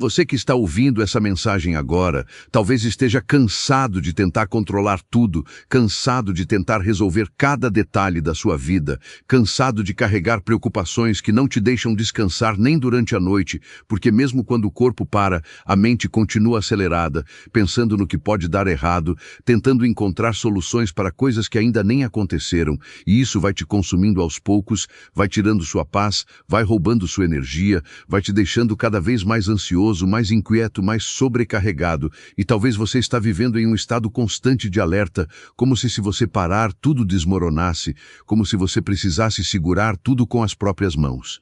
Você que está ouvindo essa mensagem agora, talvez esteja cansado de tentar controlar tudo, cansado de tentar resolver cada detalhe da sua vida, cansado de carregar preocupações que não te deixam descansar nem durante a noite, porque mesmo quando o corpo para, a mente continua acelerada, pensando no que pode dar errado, tentando encontrar soluções para coisas que ainda nem aconteceram, e isso vai te consumindo aos poucos, vai tirando sua paz, vai roubando sua energia, vai te deixando cada vez mais ansioso, mais inquieto, mais sobrecarregado, e talvez você está vivendo em um estado constante de alerta, como se você parar, tudo desmoronasse, como se você precisasse segurar tudo com as próprias mãos.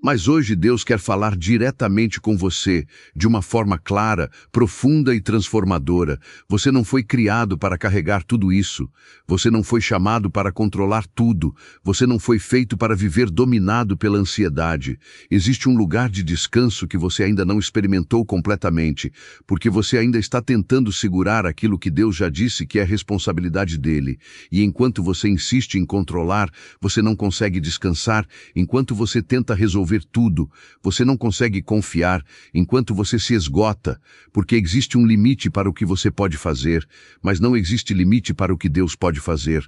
Mas hoje Deus quer falar diretamente com você, de uma forma clara, profunda e transformadora. Você não foi criado para carregar tudo isso. Você não foi chamado para controlar tudo. Você não foi feito para viver dominado pela ansiedade. Existe um lugar de descanso que você ainda não experimentou completamente, porque você ainda está tentando segurar aquilo que Deus já disse que é responsabilidade dele. E enquanto você insiste em controlar, você não consegue descansar. Enquanto você tenta resolver tudo, você não consegue confiar, enquanto você se esgota, porque existe um limite para o que você pode fazer, mas não existe limite para o que Deus pode fazer.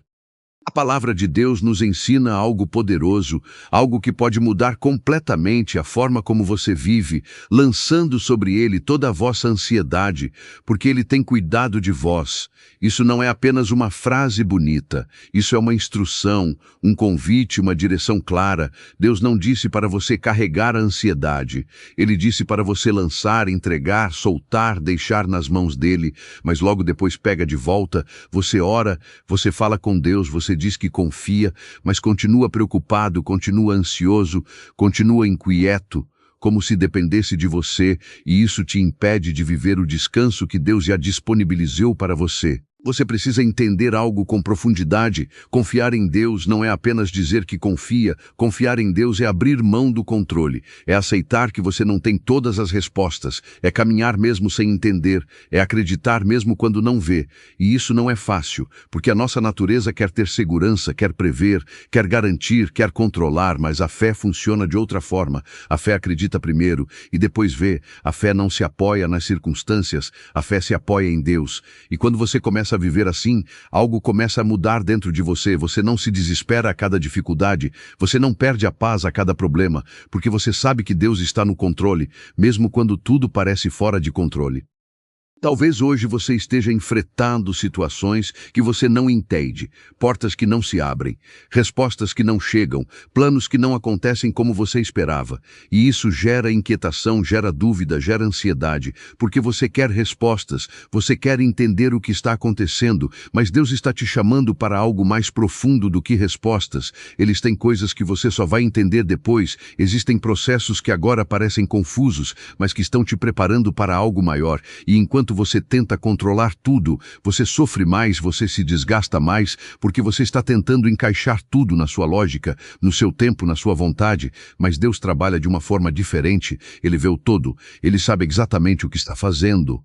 A palavra de Deus nos ensina algo poderoso, algo que pode mudar completamente a forma como você vive, lançando sobre ele toda a vossa ansiedade, porque ele tem cuidado de vós. Isso não é apenas uma frase bonita, isso é uma instrução, um convite, uma direção clara. Deus não disse para você carregar a ansiedade, ele disse para você lançar, entregar, soltar, deixar nas mãos dele, mas logo depois pega de volta, você ora, você fala com Deus, você diz que confia, mas continua preocupado, continua ansioso, continua inquieto, como se dependesse de você, e isso te impede de viver o descanso que Deus já disponibilizou para você. Você precisa entender algo com profundidade. Confiar em Deus não é apenas dizer que confia. Confiar em Deus é abrir mão do controle. É aceitar que você não tem todas as respostas. É caminhar mesmo sem entender. É acreditar mesmo quando não vê. E isso não é fácil, porque a nossa natureza quer ter segurança, quer prever, quer garantir, quer controlar, mas a fé funciona de outra forma. A fé acredita primeiro e depois vê. A fé não se apoia nas circunstâncias. A fé se apoia em Deus. E quando você começa a viver assim, algo começa a mudar dentro de você. Você não se desespera a cada dificuldade, você não perde a paz a cada problema, porque você sabe que Deus está no controle, mesmo quando tudo parece fora de controle. Talvez hoje você esteja enfrentando situações que você não entende, portas que não se abrem, respostas que não chegam, planos que não acontecem como você esperava. E isso gera inquietação, gera dúvida, gera ansiedade, porque você quer respostas, você quer entender o que está acontecendo, mas Deus está te chamando para algo mais profundo do que respostas. Eles têm coisas que você só vai entender depois, existem processos que agora parecem confusos, mas que estão te preparando para algo maior. E enquanto você tenta controlar tudo, você sofre mais, você se desgasta mais, porque você está tentando encaixar tudo na sua lógica, no seu tempo, na sua vontade, mas Deus trabalha de uma forma diferente, ele vê o todo, ele sabe exatamente o que está fazendo.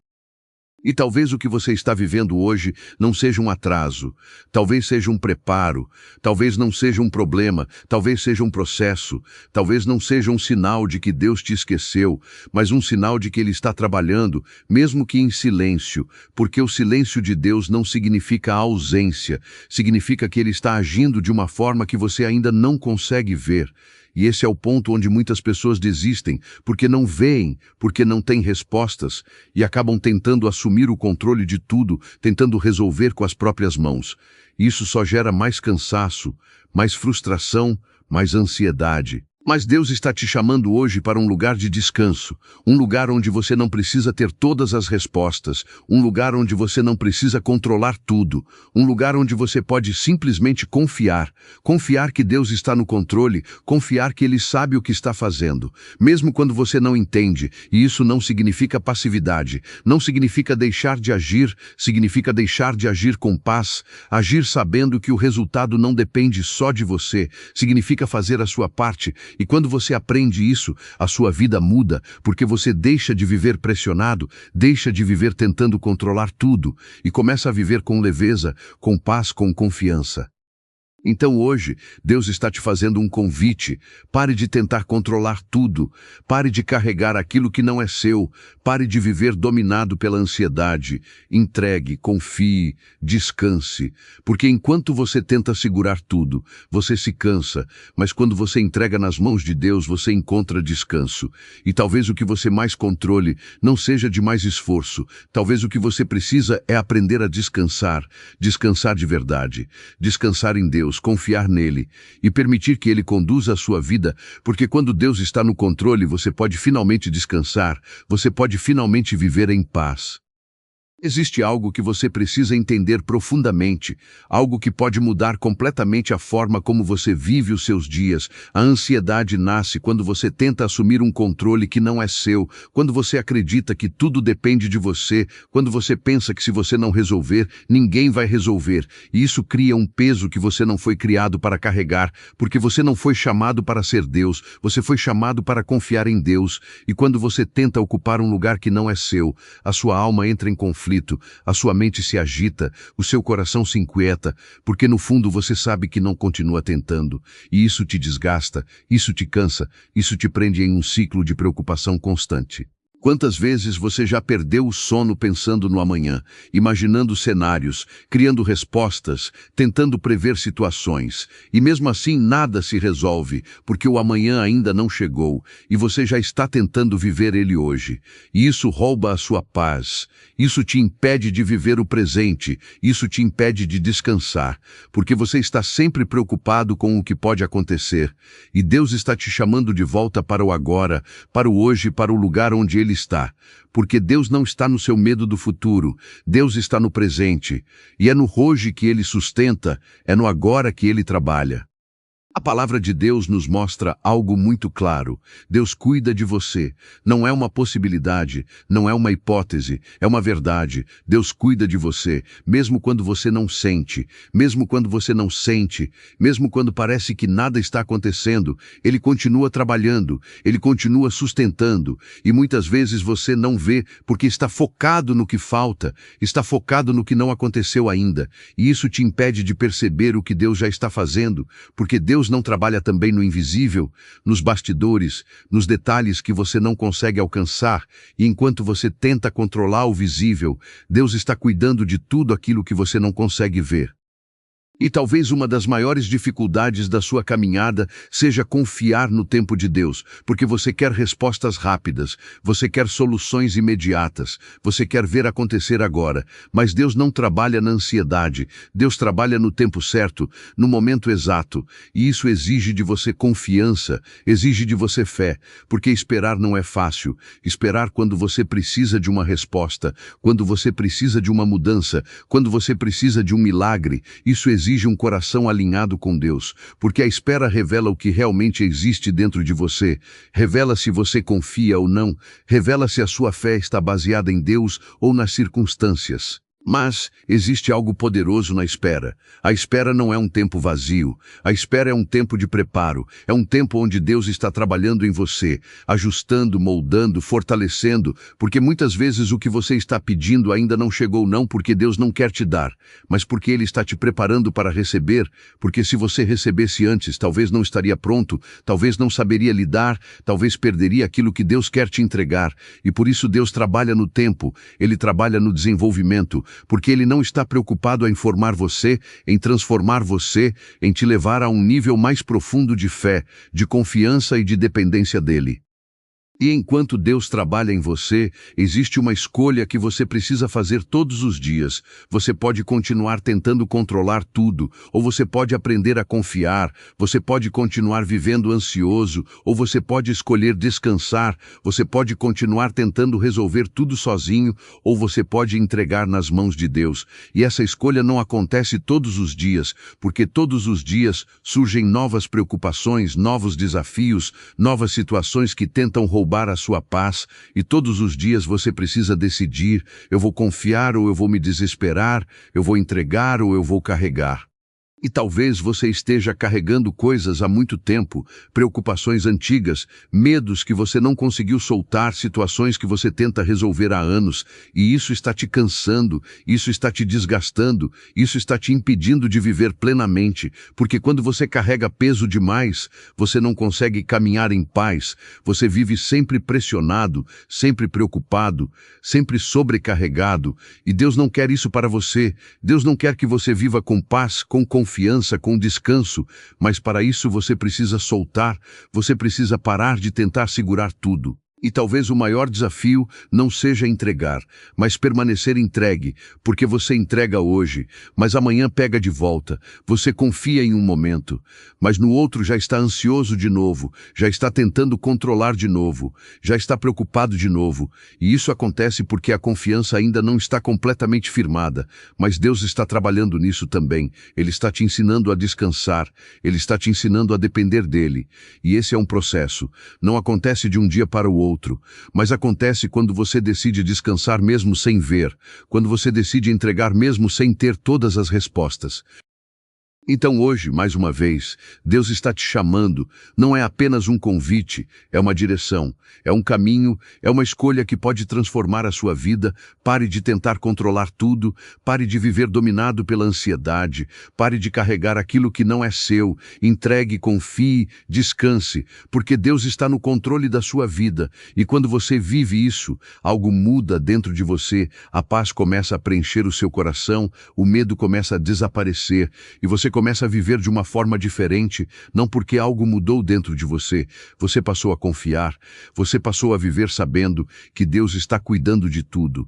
E talvez o que você está vivendo hoje não seja um atraso, talvez seja um preparo, talvez não seja um problema, talvez seja um processo, talvez não seja um sinal de que Deus te esqueceu, mas um sinal de que Ele está trabalhando, mesmo que em silêncio, porque o silêncio de Deus não significa ausência, significa que Ele está agindo de uma forma que você ainda não consegue ver. E esse é o ponto onde muitas pessoas desistem, porque não veem, porque não têm respostas, e acabam tentando assumir o controle de tudo, tentando resolver com as próprias mãos. Isso só gera mais cansaço, mais frustração, mais ansiedade. Mas Deus está te chamando hoje para um lugar de descanso, um lugar onde você não precisa ter todas as respostas, um lugar onde você não precisa controlar tudo, um lugar onde você pode simplesmente confiar, confiar que Deus está no controle, confiar que Ele sabe o que está fazendo, mesmo quando você não entende, e isso não significa passividade, não significa deixar de agir, significa deixar de agir com paz, agir sabendo que o resultado não depende só de você, significa fazer a sua parte. E quando você aprende isso, a sua vida muda, porque você deixa de viver pressionado, deixa de viver tentando controlar tudo e começa a viver com leveza, com paz, com confiança. Então hoje, Deus está te fazendo um convite. Pare de tentar controlar tudo. Pare de carregar aquilo que não é seu. Pare de viver dominado pela ansiedade. Entregue, confie, descanse. Porque enquanto você tenta segurar tudo, você se cansa. Mas quando você entrega nas mãos de Deus, você encontra descanso. E talvez o que você mais controle não seja de mais esforço. Talvez o que você precisa é aprender a descansar. Descansar de verdade. Descansar em Deus. Confiar nele e permitir que ele conduza a sua vida, porque quando Deus está no controle, você pode finalmente descansar, você pode finalmente viver em paz. Existe algo que você precisa entender profundamente, algo que pode mudar completamente a forma como você vive os seus dias. A ansiedade nasce quando você tenta assumir um controle que não é seu, quando você acredita que tudo depende de você, quando você pensa que se você não resolver, ninguém vai resolver. E isso cria um peso que você não foi criado para carregar, porque você não foi chamado para ser Deus, você foi chamado para confiar em Deus. E quando você tenta ocupar um lugar que não é seu, a sua alma entra em conflito. A sua mente se agita, o seu coração se inquieta, porque no fundo você sabe que não continua tentando. E isso te desgasta, isso te cansa, isso te prende em um ciclo de preocupação constante. Quantas vezes você já perdeu o sono pensando no amanhã, imaginando cenários, criando respostas, tentando prever situações, e mesmo assim nada se resolve, porque o amanhã ainda não chegou, e você já está tentando viver ele hoje. E isso rouba a sua paz, isso te impede de viver o presente, isso te impede de descansar, porque você está sempre preocupado com o que pode acontecer, e Deus está te chamando de volta para o agora, para o hoje, para o lugar onde Ele está, porque Deus não está no seu medo do futuro, Deus está no presente, e é no hoje que Ele sustenta, é no agora que Ele trabalha. A palavra de Deus nos mostra algo muito claro. Deus cuida de você. Não é uma possibilidade, não é uma hipótese, é uma verdade. Deus cuida de você, mesmo quando você não sente, mesmo quando você não sente, mesmo quando parece que nada está acontecendo. Ele continua trabalhando, Ele continua sustentando, e muitas vezes você não vê porque está focado no que falta, está focado no que não aconteceu ainda, e isso te impede de perceber o que Deus já está fazendo, porque Deus não trabalha também no invisível, nos bastidores, nos detalhes que você não consegue alcançar, e enquanto você tenta controlar o visível, Deus está cuidando de tudo aquilo que você não consegue ver. E talvez uma das maiores dificuldades da sua caminhada seja confiar no tempo de Deus, porque você quer respostas rápidas, você quer soluções imediatas, você quer ver acontecer agora, mas Deus não trabalha na ansiedade, Deus trabalha no tempo certo, no momento exato, e isso exige de você confiança, exige de você fé, porque esperar não é fácil, esperar quando você precisa de uma resposta, quando você precisa de uma mudança, quando você precisa de um milagre, isso exige um coração alinhado com Deus, porque a espera revela o que realmente existe dentro de você, revela se você confia ou não, revela se a sua fé está baseada em Deus ou nas circunstâncias. Mas existe algo poderoso na espera. A espera não é um tempo vazio. A espera é um tempo de preparo. É um tempo onde Deus está trabalhando em você, ajustando, moldando, fortalecendo, porque muitas vezes o que você está pedindo ainda não chegou, não porque Deus não quer te dar, mas porque Ele está te preparando para receber, porque se você recebesse antes, talvez não estaria pronto, talvez não saberia lidar, talvez perderia aquilo que Deus quer te entregar. E por isso Deus trabalha no tempo, Ele trabalha no desenvolvimento, porque Ele não está preocupado em formar você, em transformar você, em te levar a um nível mais profundo de fé, de confiança e de dependência dEle. E enquanto Deus trabalha em você, existe uma escolha que você precisa fazer todos os dias. Você pode continuar tentando controlar tudo, ou você pode aprender a confiar, você pode continuar vivendo ansioso, ou você pode escolher descansar, você pode continuar tentando resolver tudo sozinho, ou você pode entregar nas mãos de Deus. E essa escolha não acontece todos os dias, porque todos os dias surgem novas preocupações, novos desafios, novas situações que tentam roubar a sua paz, e todos os dias você precisa decidir: eu vou confiar ou eu vou me desesperar, eu vou entregar ou eu vou carregar. E talvez você esteja carregando coisas há muito tempo, preocupações antigas, medos que você não conseguiu soltar, situações que você tenta resolver há anos, e isso está te cansando, isso está te desgastando, isso está te impedindo de viver plenamente, porque quando você carrega peso demais, você não consegue caminhar em paz, você vive sempre pressionado, sempre preocupado, sempre sobrecarregado, e Deus não quer isso para você. Deus não quer que você viva com paz, com confiança, com descanso, mas para isso você precisa soltar, você precisa parar de tentar segurar tudo. E talvez o maior desafio não seja entregar, mas permanecer entregue, porque você entrega hoje, mas amanhã pega de volta. Você confia em um momento, mas no outro já está ansioso de novo, já está tentando controlar de novo, já está preocupado de novo. E isso acontece porque a confiança ainda não está completamente firmada, mas Deus está trabalhando nisso também. Ele está te ensinando a descansar, Ele está te ensinando a depender dEle. E esse é um processo, não acontece de um dia para o outro. Mas acontece quando você decide descansar mesmo sem ver, quando você decide entregar mesmo sem ter todas as respostas. Então hoje, mais uma vez, Deus está te chamando, não é apenas um convite, é uma direção, é um caminho, é uma escolha que pode transformar a sua vida. Pare de tentar controlar tudo, pare de viver dominado pela ansiedade, pare de carregar aquilo que não é seu, entregue, confie, descanse, porque Deus está no controle da sua vida, e quando você vive isso, algo muda dentro de você, a paz começa a preencher o seu coração, o medo começa a desaparecer, e você começa a viver de uma forma diferente, não porque algo mudou dentro de você. Você passou a confiar, você passou a viver sabendo que Deus está cuidando de tudo.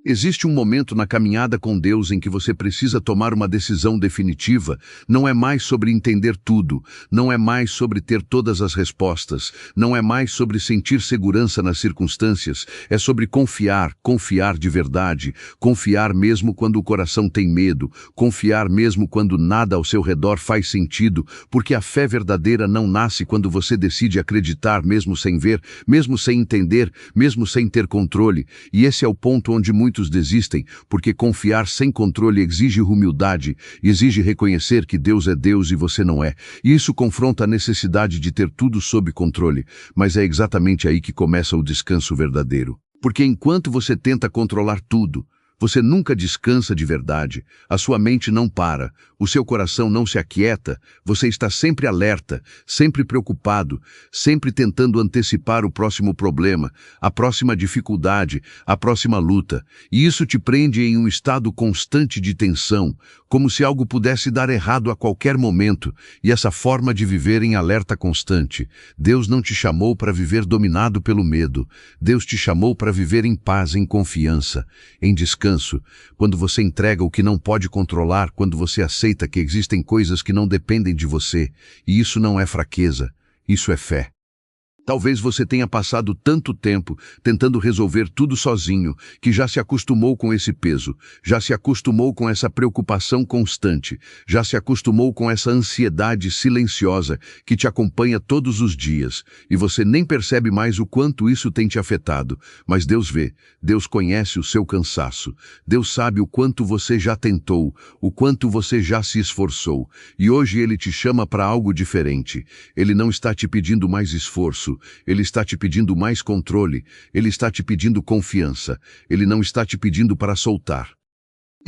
Existe um momento na caminhada com Deus em que você precisa tomar uma decisão definitiva. Não é mais sobre entender tudo, não é mais sobre ter todas as respostas, não é mais sobre sentir segurança nas circunstâncias, é sobre confiar, confiar de verdade, confiar mesmo quando o coração tem medo, confiar mesmo quando nada ao seu redor faz sentido, porque a fé verdadeira não nasce quando você decide acreditar mesmo sem ver, mesmo sem entender, mesmo sem ter controle, e esse é o ponto onde muitos desistem, porque confiar sem controle exige humildade e exige reconhecer que Deus é Deus e você não é. E isso confronta a necessidade de ter tudo sob controle, mas é exatamente aí que começa o descanso verdadeiro. Porque enquanto você tenta controlar tudo, você nunca descansa de verdade, a sua mente não para, o seu coração não se aquieta, você está sempre alerta, sempre preocupado, sempre tentando antecipar o próximo problema, a próxima dificuldade, a próxima luta. E isso te prende em um estado constante de tensão, como se algo pudesse dar errado a qualquer momento, e essa forma de viver em alerta constante. Deus não te chamou para viver dominado pelo medo, Deus te chamou para viver em paz, em confiança, em descanso. Quando você entrega o que não pode controlar, quando você aceita que existem coisas que não dependem de você, e isso não é fraqueza, isso é fé. Talvez você tenha passado tanto tempo tentando resolver tudo sozinho, que já se acostumou com esse peso, já se acostumou com essa preocupação constante, já se acostumou com essa ansiedade silenciosa que te acompanha todos os dias, e você nem percebe mais o quanto isso tem te afetado. Mas Deus vê, Deus conhece o seu cansaço, Deus sabe o quanto você já tentou, o quanto você já se esforçou, e hoje Ele te chama para algo diferente. Ele não está te pedindo mais esforço, Ele está te pedindo mais controle, Ele está te pedindo confiança, Ele não está te pedindo para soltar.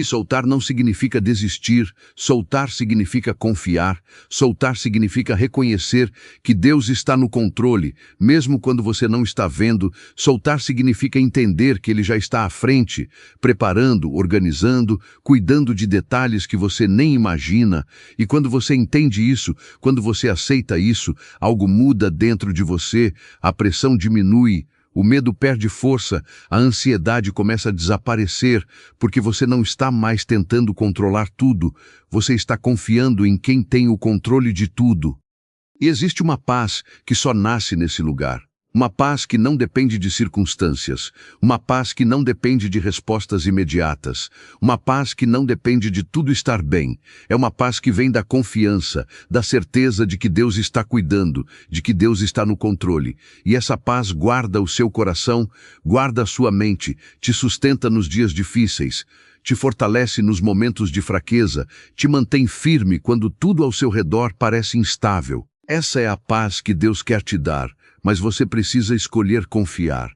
E soltar não significa desistir, soltar significa confiar, soltar significa reconhecer que Deus está no controle, mesmo quando você não está vendo. Soltar significa entender que Ele já está à frente, preparando, organizando, cuidando de detalhes que você nem imagina. E quando você entende isso, quando você aceita isso, algo muda dentro de você, a pressão diminui, o medo perde força, a ansiedade começa a desaparecer, porque você não está mais tentando controlar tudo, você está confiando em quem tem o controle de tudo. E existe uma paz que só nasce nesse lugar. Uma paz que não depende de circunstâncias, uma paz que não depende de respostas imediatas, uma paz que não depende de tudo estar bem. É uma paz que vem da confiança, da certeza de que Deus está cuidando, de que Deus está no controle. E essa paz guarda o seu coração, guarda a sua mente, te sustenta nos dias difíceis, te fortalece nos momentos de fraqueza, te mantém firme quando tudo ao seu redor parece instável. Essa é a paz que Deus quer te dar, mas você precisa escolher confiar.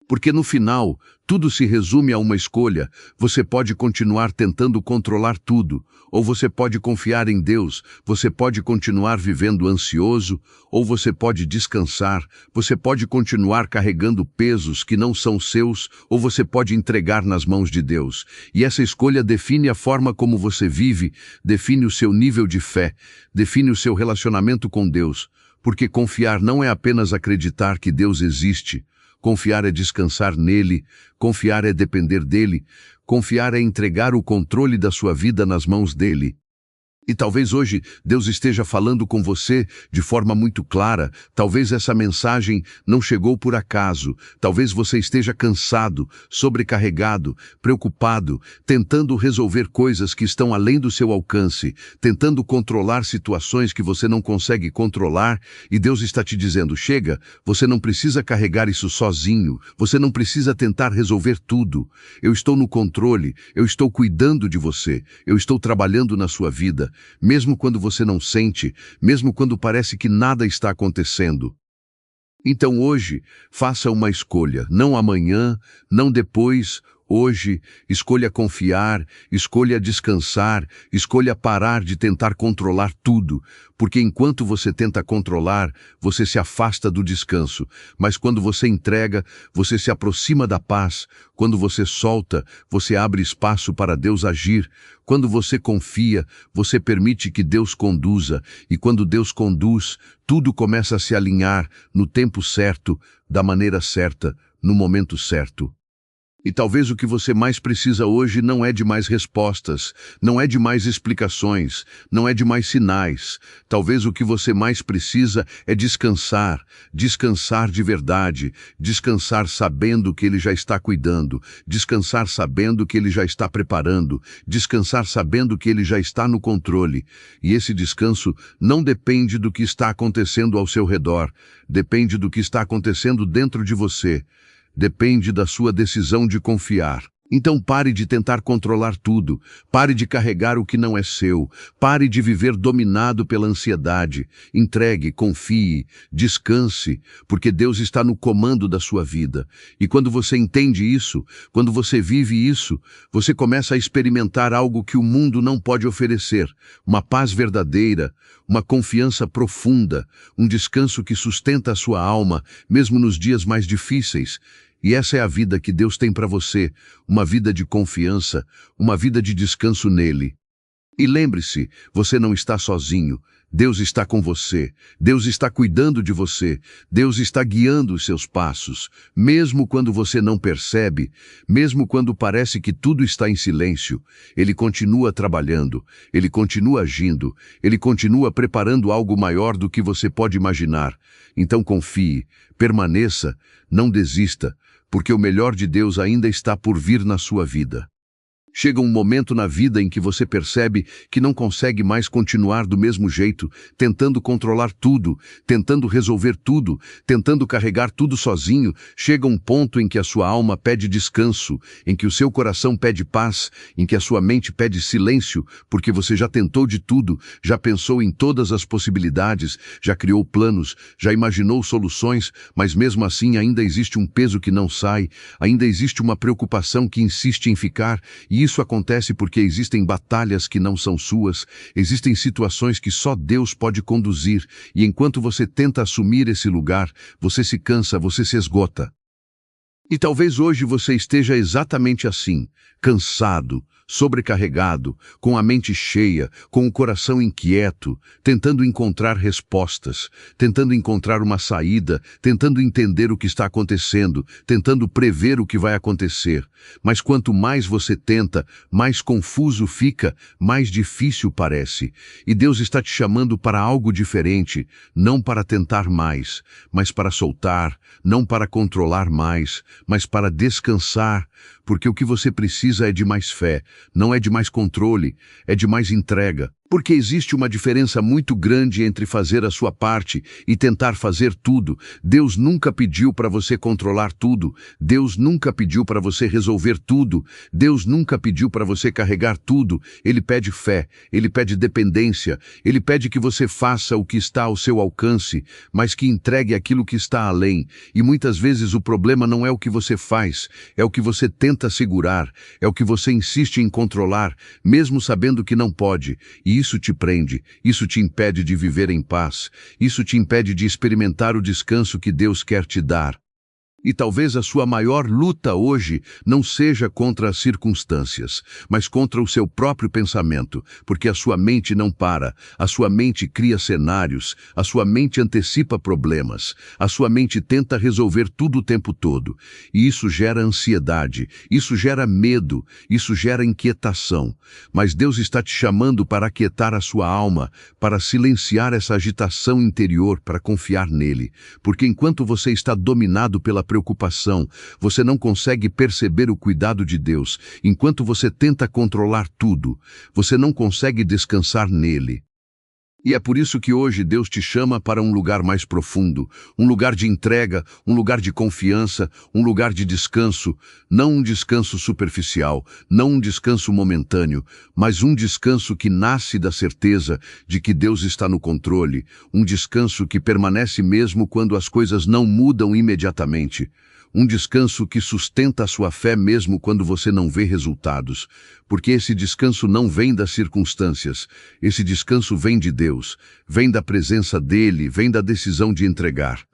Porque no final, tudo se resume a uma escolha. Você pode continuar tentando controlar tudo, ou você pode confiar em Deus, você pode continuar vivendo ansioso, ou você pode descansar, você pode continuar carregando pesos que não são seus, ou você pode entregar nas mãos de Deus. E essa escolha define a forma como você vive, define o seu nível de fé, define o seu relacionamento com Deus. Porque confiar não é apenas acreditar que Deus existe. Confiar é descansar nele, confiar é depender dele, confiar é entregar o controle da sua vida nas mãos dele. E talvez hoje Deus esteja falando com você de forma muito clara. Talvez essa mensagem não chegou por acaso. Talvez você esteja cansado, sobrecarregado, preocupado, tentando resolver coisas que estão além do seu alcance, tentando controlar situações que você não consegue controlar, e Deus está te dizendo: chega, você não precisa carregar isso sozinho, você não precisa tentar resolver tudo. Eu estou no controle, eu estou cuidando de você, eu estou trabalhando na sua vida. Mesmo quando você não sente, mesmo quando parece que nada está acontecendo. Então hoje, faça uma escolha, não amanhã, não depois. Hoje, escolha confiar, escolha descansar, escolha parar de tentar controlar tudo, porque enquanto você tenta controlar, você se afasta do descanso, mas quando você entrega, você se aproxima da paz, quando você solta, você abre espaço para Deus agir, quando você confia, você permite que Deus conduza, e quando Deus conduz, tudo começa a se alinhar no tempo certo, da maneira certa, no momento certo. E talvez o que você mais precisa hoje não é de mais respostas, não é de mais explicações, não é de mais sinais. Talvez o que você mais precisa é descansar, descansar de verdade, descansar sabendo que Ele já está cuidando, descansar sabendo que Ele já está preparando, descansar sabendo que Ele já está no controle. E esse descanso não depende do que está acontecendo ao seu redor, depende do que está acontecendo dentro de você. Depende da sua decisão de confiar. Então pare de tentar controlar tudo, pare de carregar o que não é seu, pare de viver dominado pela ansiedade. Entregue, confie, descanse, porque Deus está no comando da sua vida. E quando você entende isso, quando você vive isso, você começa a experimentar algo que o mundo não pode oferecer, uma paz verdadeira, uma confiança profunda, um descanso que sustenta a sua alma, mesmo nos dias mais difíceis. E essa é a vida que Deus tem para você, uma vida de confiança, uma vida de descanso nele. E lembre-se, você não está sozinho. Deus está com você, Deus está cuidando de você, Deus está guiando os seus passos, mesmo quando você não percebe, mesmo quando parece que tudo está em silêncio, Ele continua trabalhando, Ele continua agindo, Ele continua preparando algo maior do que você pode imaginar. Então confie, permaneça, não desista, porque o melhor de Deus ainda está por vir na sua vida. Chega um momento na vida em que você percebe que não consegue mais continuar do mesmo jeito, tentando controlar tudo, tentando resolver tudo, tentando carregar tudo sozinho. Chega um ponto em que a sua alma pede descanso, em que o seu coração pede paz, em que a sua mente pede silêncio, porque você já tentou de tudo, já pensou em todas as possibilidades, já criou planos, já imaginou soluções, mas mesmo assim ainda existe um peso que não sai, ainda existe uma preocupação que insiste em ficar. E isso acontece porque existem batalhas que não são suas, existem situações que só Deus pode conduzir, e enquanto você tenta assumir esse lugar, você se cansa, você se esgota. E talvez hoje você esteja exatamente assim, cansado, sobrecarregado, com a mente cheia, com o coração inquieto, tentando encontrar respostas, tentando encontrar uma saída, tentando entender o que está acontecendo, tentando prever o que vai acontecer. Mas quanto mais você tenta, mais confuso fica, mais difícil parece. E Deus está te chamando para algo diferente, não para tentar mais, mas para soltar, não para controlar mais, mas para descansar, porque o que você precisa é de mais fé, não é de mais controle, é de mais entrega. Porque existe uma diferença muito grande entre fazer a sua parte e tentar fazer tudo. Deus nunca pediu para você controlar tudo. Deus nunca pediu para você resolver tudo. Deus nunca pediu para você carregar tudo. Ele pede fé, ele pede dependência, ele pede que você faça o que está ao seu alcance, mas que entregue aquilo que está além. E muitas vezes o problema não é o que você faz, é o que você tenta segurar, é o que você insiste em controlar, mesmo sabendo que não pode. E isso te prende, isso te impede de viver em paz, isso te impede de experimentar o descanso que Deus quer te dar. E talvez a sua maior luta hoje não seja contra as circunstâncias, mas contra o seu próprio pensamento, porque a sua mente não para, a sua mente cria cenários, a sua mente antecipa problemas, a sua mente tenta resolver tudo o tempo todo. E isso gera ansiedade, isso gera medo, isso gera inquietação. Mas Deus está te chamando para aquietar a sua alma, para silenciar essa agitação interior, para confiar nele. Porque enquanto você está dominado pela preocupação, você não consegue perceber o cuidado de Deus. Enquanto você tenta controlar tudo, você não consegue descansar nele. E é por isso que hoje Deus te chama para um lugar mais profundo, um lugar de entrega, um lugar de confiança, um lugar de descanso, não um descanso superficial, não um descanso momentâneo, mas um descanso que nasce da certeza de que Deus está no controle, um descanso que permanece mesmo quando as coisas não mudam imediatamente. Um descanso que sustenta a sua fé mesmo quando você não vê resultados, porque esse descanso não vem das circunstâncias, esse descanso vem de Deus, vem da presença dele, vem da decisão de entregar.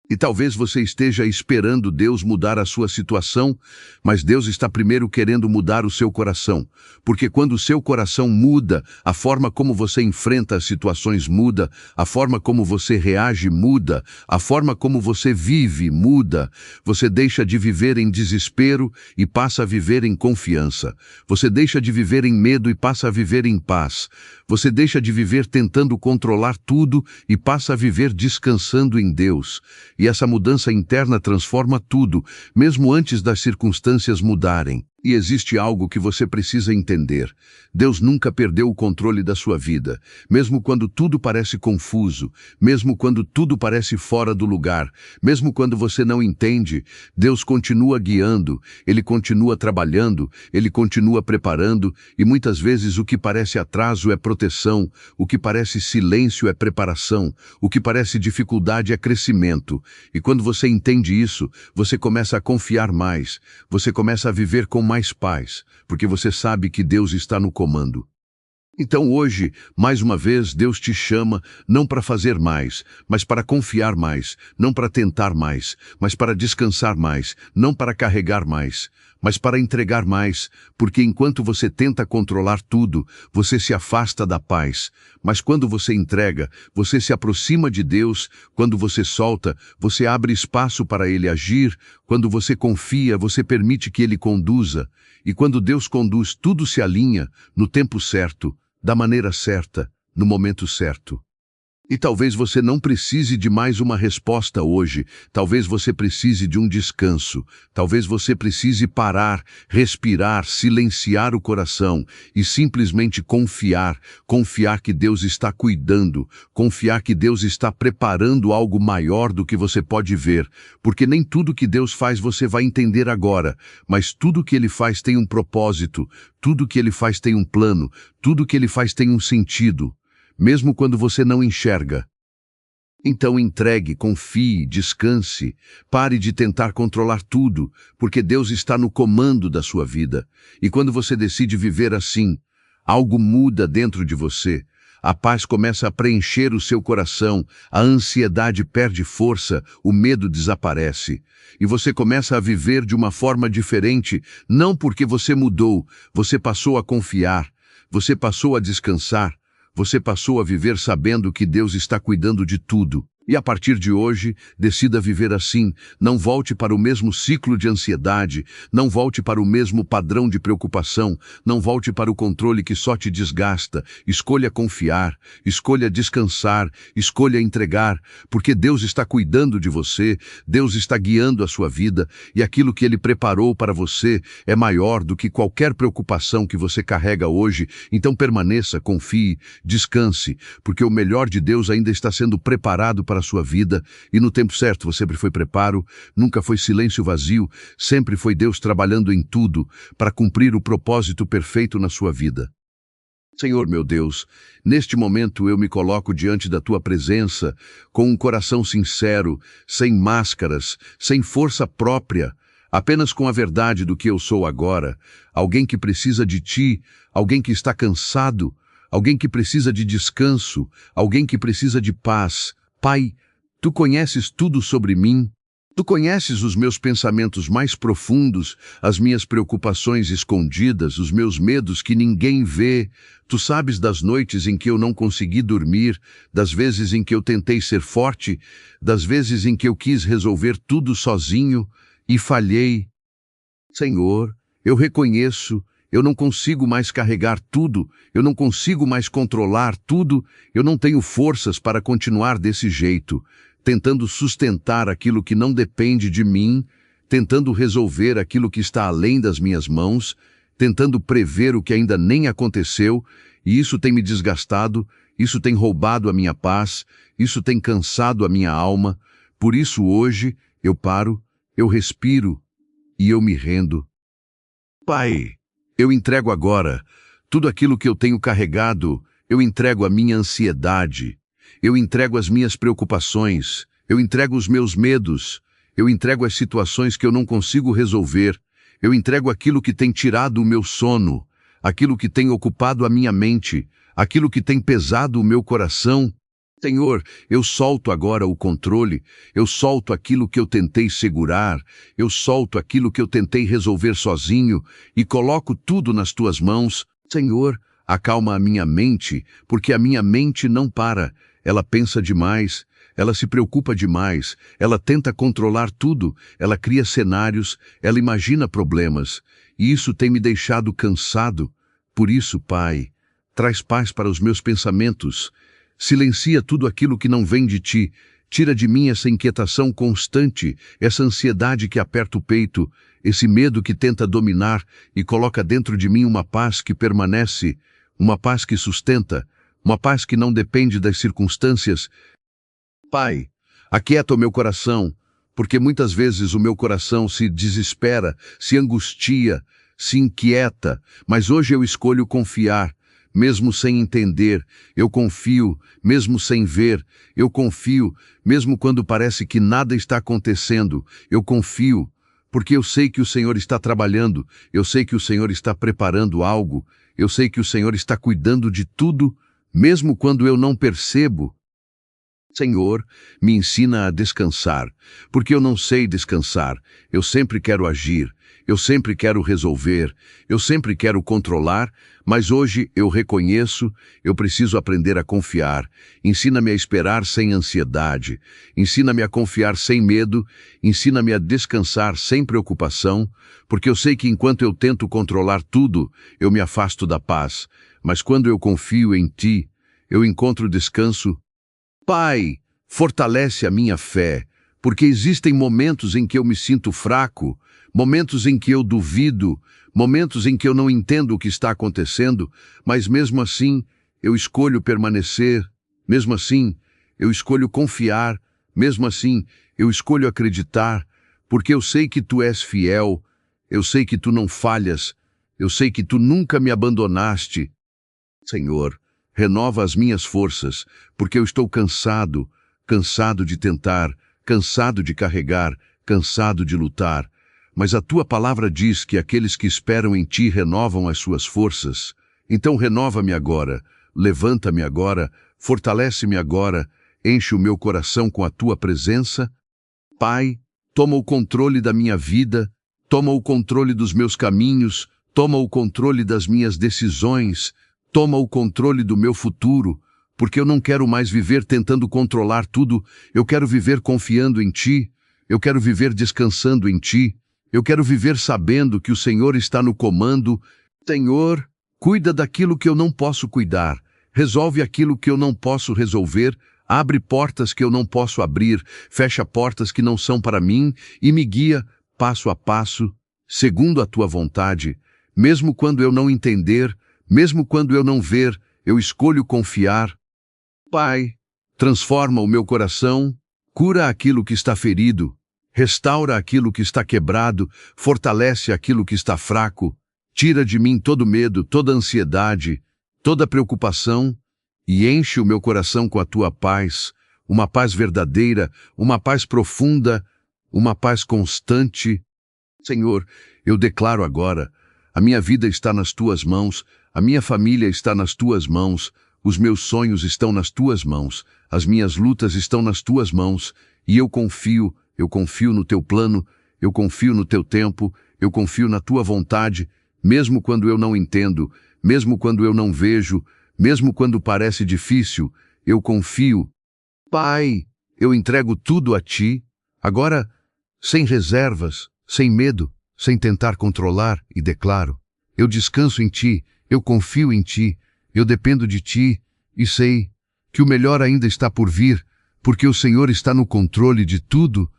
E talvez você esteja esperando Deus mudar a sua situação, mas Deus está primeiro querendo mudar o seu coração. Porque quando o seu coração muda, a forma como você enfrenta as situações muda, a forma como você reage muda, a forma como você vive muda. Você deixa de viver em desespero e passa a viver em confiança. Você deixa de viver em medo e passa a viver em paz. Você deixa de viver tentando controlar tudo e passa a viver descansando em Deus. E essa mudança interna transforma tudo, mesmo antes das circunstâncias mudarem. E existe algo que você precisa entender. Deus nunca perdeu o controle da sua vida, mesmo quando tudo parece confuso, mesmo quando tudo parece fora do lugar, mesmo quando você não entende, Deus continua guiando, Ele continua trabalhando, Ele continua preparando, e muitas vezes o que parece atraso é proteção, o que parece silêncio é preparação, o que parece dificuldade é crescimento. E quando você entende isso, você começa a confiar mais, você começa a viver com mais paz, porque você sabe que Deus está no comando. Então hoje, mais uma vez, Deus te chama não para fazer mais, mas para confiar mais, não para tentar mais, mas para descansar mais, não para carregar mais, mas para entregar mais, porque enquanto você tenta controlar tudo, você se afasta da paz. Mas quando você entrega, você se aproxima de Deus, quando você solta, você abre espaço para Ele agir, quando você confia, você permite que Ele conduza, e quando Deus conduz, tudo se alinha no tempo certo, da maneira certa, no momento certo. E talvez você não precise de mais uma resposta hoje, talvez você precise de um descanso, talvez você precise parar, respirar, silenciar o coração e simplesmente confiar, confiar que Deus está cuidando, confiar que Deus está preparando algo maior do que você pode ver, porque nem tudo que Deus faz você vai entender agora, mas tudo que Ele faz tem um propósito, tudo que Ele faz tem um plano, tudo que Ele faz tem um sentido. Mesmo quando você não enxerga. Então entregue, confie, descanse, pare de tentar controlar tudo, porque Deus está no comando da sua vida. E quando você decide viver assim, algo muda dentro de você, A paz começa a preencher o seu coração, a ansiedade perde força, o medo desaparece. E você começa a viver de uma forma diferente, não porque você mudou, você passou a confiar, você passou a descansar, você passou a viver sabendo que Deus está cuidando de tudo. E a partir de hoje, decida viver assim. Não volte para o mesmo ciclo de ansiedade, não volte para o mesmo padrão de preocupação, não volte para o controle que só te desgasta. Escolha confiar, escolha descansar, escolha entregar, porque Deus está cuidando de você, Deus está guiando a sua vida, e aquilo que Ele preparou para você é maior do que qualquer preocupação que você carrega hoje. Então permaneça, confie, descanse, porque o melhor de Deus ainda está sendo preparado para a sua vida, e no tempo certo você sempre foi preparo, nunca foi silêncio vazio, sempre foi Deus trabalhando em tudo para cumprir o propósito perfeito na sua vida. Senhor meu Deus, neste momento eu me coloco diante da Tua presença com um coração sincero, sem máscaras, sem força própria, apenas com a verdade do que eu sou agora, alguém que precisa de Ti, alguém que está cansado, alguém que precisa de descanso, alguém que precisa de paz. Pai, Tu conheces tudo sobre mim, Tu conheces os meus pensamentos mais profundos, as minhas preocupações escondidas, os meus medos que ninguém vê. Tu sabes das noites em que eu não consegui dormir, das vezes em que eu tentei ser forte, das vezes em que eu quis resolver tudo sozinho e falhei. Senhor, eu reconheço, eu não consigo mais carregar tudo, eu não consigo mais controlar tudo, eu não tenho forças para continuar desse jeito, tentando sustentar aquilo que não depende de mim, tentando resolver aquilo que está além das minhas mãos, tentando prever o que ainda nem aconteceu, e isso tem me desgastado, isso tem roubado a minha paz, isso tem cansado a minha alma. Por isso hoje eu paro, eu respiro e eu me rendo. Pai, eu entrego agora tudo aquilo que eu tenho carregado, eu entrego a minha ansiedade, eu entrego as minhas preocupações, eu entrego os meus medos, eu entrego as situações que eu não consigo resolver, eu entrego aquilo que tem tirado o meu sono, aquilo que tem ocupado a minha mente, aquilo que tem pesado o meu coração. Senhor, eu solto agora o controle, eu solto aquilo que eu tentei segurar, eu solto aquilo que eu tentei resolver sozinho e coloco tudo nas Tuas mãos. Senhor, acalma a minha mente, porque a minha mente não para, ela pensa demais, ela se preocupa demais, ela tenta controlar tudo, ela cria cenários, ela imagina problemas, e isso tem me deixado cansado. Por isso, Pai, traz paz para os meus pensamentos, silencia tudo aquilo que não vem de Ti, tira de mim essa inquietação constante, essa ansiedade que aperta o peito, esse medo que tenta dominar e coloca dentro de mim uma paz que permanece, uma paz que sustenta, uma paz que não depende das circunstâncias. Pai, aquieta o meu coração, porque muitas vezes o meu coração se desespera, se angustia, se inquieta, mas hoje eu escolho confiar. Mesmo sem entender, eu confio, mesmo sem ver, eu confio, mesmo quando parece que nada está acontecendo, eu confio, porque eu sei que o Senhor está trabalhando, eu sei que o Senhor está preparando algo, eu sei que o Senhor está cuidando de tudo, mesmo quando eu não percebo. Senhor, me ensina a descansar, porque eu não sei descansar, eu sempre quero agir, eu sempre quero resolver, eu sempre quero controlar, mas hoje eu reconheço, eu preciso aprender a confiar. Ensina-me a esperar sem ansiedade, ensina-me a confiar sem medo, ensina-me a descansar sem preocupação, porque eu sei que enquanto eu tento controlar tudo, eu me afasto da paz, mas quando eu confio em Ti, eu encontro descanso. Pai, fortalece a minha fé, porque existem momentos em que eu me sinto fraco, momentos em que eu duvido, momentos em que eu não entendo o que está acontecendo, mas mesmo assim eu escolho permanecer, mesmo assim eu escolho confiar, mesmo assim eu escolho acreditar, porque eu sei que Tu és fiel, eu sei que Tu não falhas, eu sei que Tu nunca me abandonaste. Senhor, renova as minhas forças, porque eu estou cansado, cansado de tentar, cansado de carregar, cansado de lutar. Mas a Tua palavra diz que aqueles que esperam em Ti renovam as suas forças. Então renova-me agora, levanta-me agora, fortalece-me agora, enche o meu coração com a tua presença. Pai, toma o controle da minha vida, toma o controle dos meus caminhos, toma o controle das minhas decisões, toma o controle do meu futuro, porque eu não quero mais viver tentando controlar tudo, eu quero viver confiando em Ti, eu quero viver descansando em Ti, eu quero viver sabendo que o Senhor está no comando. Senhor, cuida daquilo que eu não posso cuidar, resolve aquilo que eu não posso resolver, abre portas que eu não posso abrir, fecha portas que não são para mim e me guia passo a passo, segundo a Tua vontade. Mesmo quando eu não entender, mesmo quando eu não ver, eu escolho confiar. Pai, transforma o meu coração, cura aquilo que está ferido, restaura aquilo que está quebrado, fortalece aquilo que está fraco, tira de mim todo medo, toda ansiedade, toda preocupação e enche o meu coração com a Tua paz, uma paz verdadeira, uma paz profunda, uma paz constante. Senhor, eu declaro agora, a minha vida está nas Tuas mãos, a minha família está nas Tuas mãos, os meus sonhos estão nas Tuas mãos, as minhas lutas estão nas Tuas mãos, e eu confio no Teu plano, eu confio no Teu tempo, eu confio na Tua vontade, mesmo quando eu não entendo, mesmo quando eu não vejo, mesmo quando parece difícil, eu confio. Pai, eu entrego tudo a Ti, agora, sem reservas, sem medo, sem tentar controlar, e declaro, eu descanso em Ti, eu confio em Ti, eu dependo de Ti, e sei que o melhor ainda está por vir, porque o Senhor está no controle de tudo,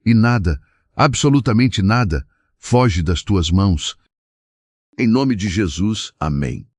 e nada, absolutamente nada, foge das Tuas mãos. Em nome de Jesus, amém.